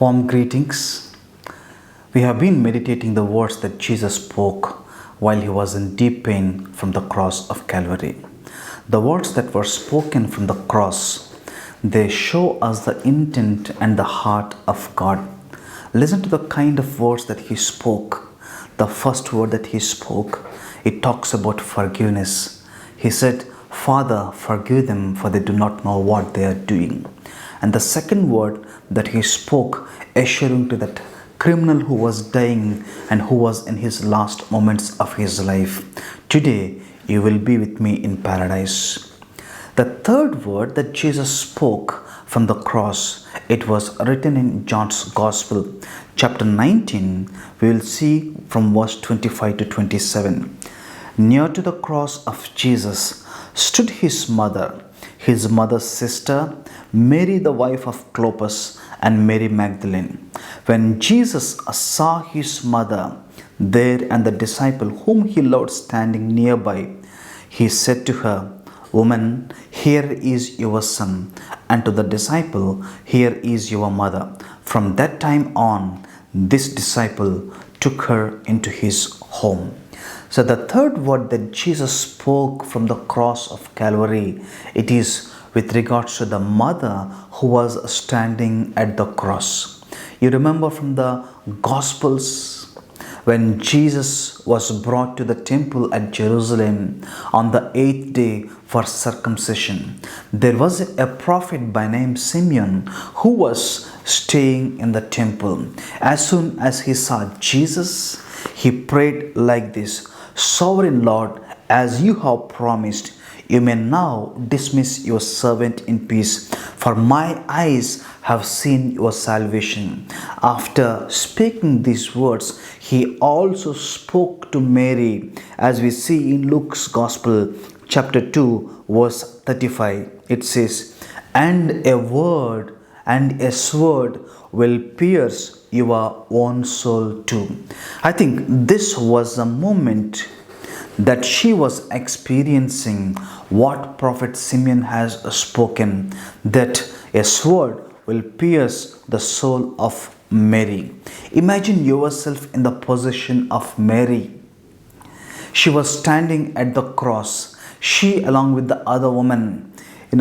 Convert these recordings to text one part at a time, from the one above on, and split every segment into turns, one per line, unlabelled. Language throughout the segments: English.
Warm greetings. We have been meditating the words that Jesus spoke while he was in deep pain from the cross of Calvary. The words that were spoken from the cross, they show us the intent and the heart of God. Listen to the kind of words that he spoke. The first word that he spoke, it talks about forgiveness. He said, "Father, forgive them, for they do not know what they are doing." And the second word that he spoke, assuring to that criminal who was dying and who was in his last moments of his life, "Today you will be with me in paradise." The third word that Jesus spoke from the cross, it was written in John's Gospel, chapter 19. We will see from verse 25 to 27. Near to the cross of Jesus stood his mother's sister, Mary the wife of Clopas, and Mary Magdalene. When Jesus saw his mother there and the disciple whom he loved standing nearby, he said to her, "Woman, here is your son," and to the disciple, "Here is your mother." From that time on, this disciple took her into his home. So the third word that Jesus spoke from the cross of Calvary, it is with regards to the mother who was standing at the cross. You remember from the Gospels, when Jesus was brought to the temple at Jerusalem on the 8th day for circumcision, there was a prophet by name Simeon who was staying in the temple. As soon as he saw Jesus, he prayed like this: "Sovereign Lord, as you have promised, you may now dismiss your servant in peace, for my eyes have seen your salvation." After speaking these words, he also spoke to Mary, as we see in Luke's Gospel, chapter 2, verse 35. It says, "And a sword will pierce your own soul too." I think this was the moment that she was experiencing what Prophet Simeon has spoken, that a sword will pierce the soul of Mary. Imagine yourself in the position of Mary. She was standing at the cross. She, along with the other woman,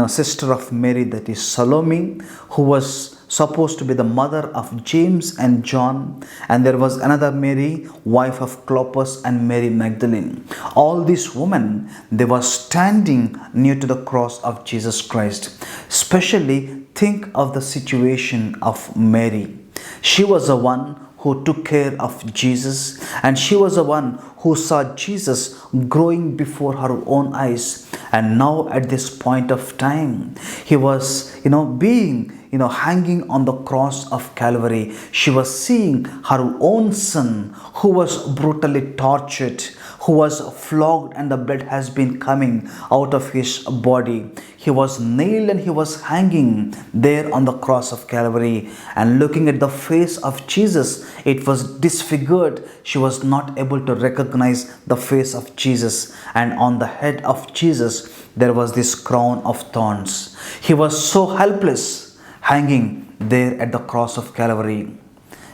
sister of Mary, that is Salome, who was supposed to be the mother of James and John, and there was another Mary, wife of Clopas, and Mary Magdalene. All these women, they were standing near to the cross of Jesus Christ. Especially think of the situation of Mary. She was the one who took care of Jesus, and she was the one who saw Jesus growing before her own eyes. And now at this point of time, he was being hanging on the cross of Calvary. She was seeing her own son who was brutally tortured, who was flogged, and the blood has been coming out of his body. He was nailed and he was hanging there on the cross of Calvary. And looking at the face of Jesus, it was disfigured. She was not able to recognize the face of Jesus. And on the head of Jesus, there was this crown of thorns. He was so helpless, hanging there at the cross of Calvary.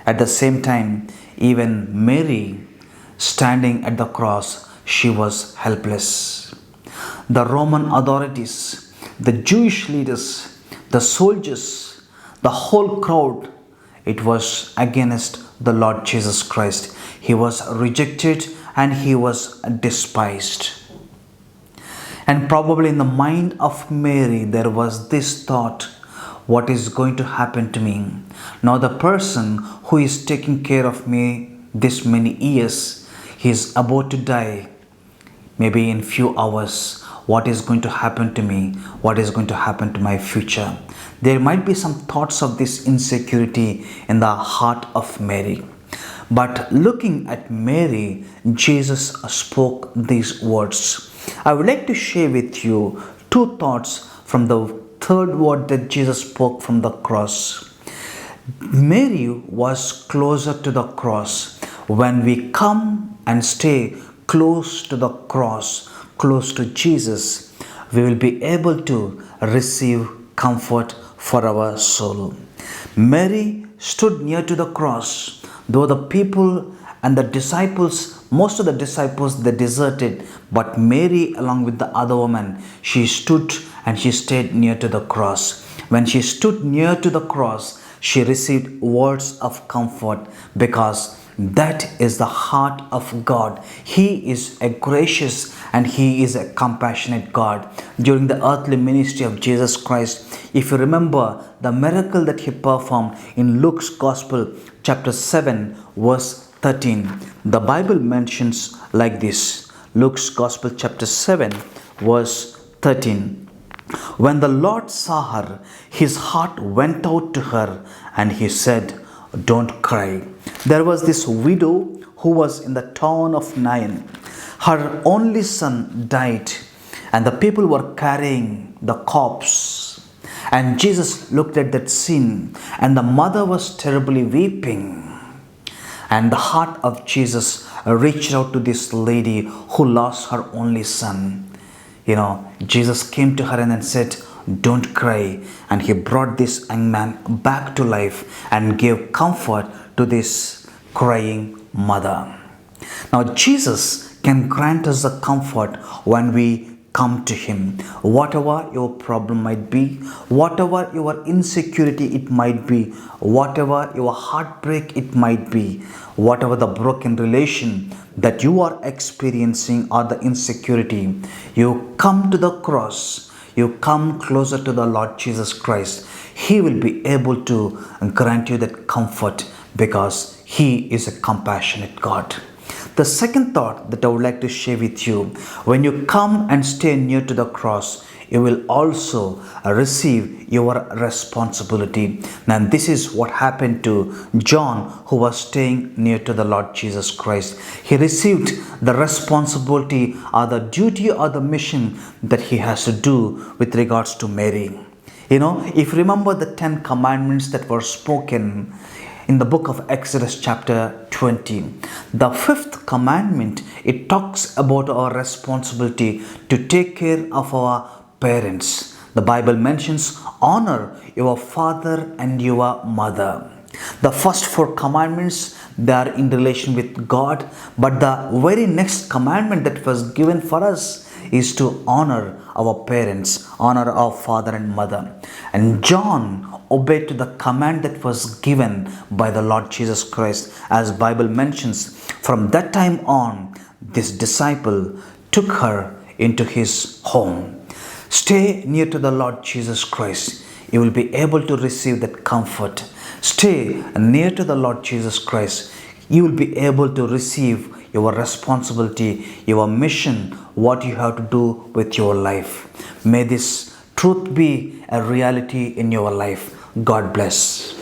At the same time, even Mary, standing at the cross, she was helpless. The Roman authorities, the Jewish leaders, the soldiers, the whole crowd, it was against the Lord Jesus Christ. He was rejected and he was despised. And probably in the mind of Mary, there was this thought: what is going to happen to me? Now the person who is taking care of me this many years, he is about to die, maybe in few hours. What is going to happen to me? What is going to happen to my future? There might be some thoughts of this insecurity in the heart of Mary. But looking at Mary, Jesus spoke these words. I would like to share with you two thoughts from the third word that Jesus spoke from the cross. Mary was closer to the cross. When we come and stay close to the cross, close to Jesus, we will be able to receive comfort for our soul. Mary stood near to the cross, though the people and the disciples, most of the disciples, they deserted, but Mary, along with the other woman, she stood and she stayed near to the cross. When she stood near to the cross, she received words of comfort, because that is the heart of God. He is a gracious and He is a compassionate God. During the earthly ministry of Jesus Christ, if you remember the miracle that He performed in Luke's Gospel, chapter 7, verse 13, the Bible mentions like this. Luke's Gospel, chapter 7, verse 13. When the Lord saw her, His heart went out to her, and He said, "Don't cry." There was this widow who was in the town of Nain. Her only son died, and the people were carrying the corpse. And Jesus looked at that scene, and the mother was terribly weeping. And the heart of Jesus reached out to this lady who lost her only son. Jesus came to her and then said, "Don't cry." And He brought this young man back to life and gave comfort to this crying mother. Now, Jesus can grant us the comfort when we come to Him. Whatever your problem might be, whatever your insecurity it might be, whatever your heartbreak it might be, whatever the broken relation that you are experiencing or the insecurity, you come to the cross, you come closer to the Lord Jesus Christ. He will be able to grant you that comfort, because He is a compassionate God. The second thought that I would like to share with you, when you come and stay near to the cross, you will also receive your responsibility. And this is what happened to John, who was staying near to the Lord Jesus Christ. He received the responsibility or the duty or the mission that he has to do with regards to Mary. If you remember the 10 commandments that were spoken in the book of Exodus chapter 20, the 5th commandment, it talks about our responsibility to take care of our parents. The Bible mentions, honor your father and your mother. The first 4 commandments, they are in relation with God, but the very next commandment that was given for us is to honor our parents, honor our father and mother. And John obeyed to the command that was given by the Lord Jesus Christ. As Bible mentions, from that time on, this disciple took her into his home. Stay near to the Lord Jesus Christ. You will be able to receive that comfort. Stay near to the Lord Jesus Christ. You will be able to receive your responsibility, your mission, what you have to do with your life. May this truth be a reality in your life. God bless.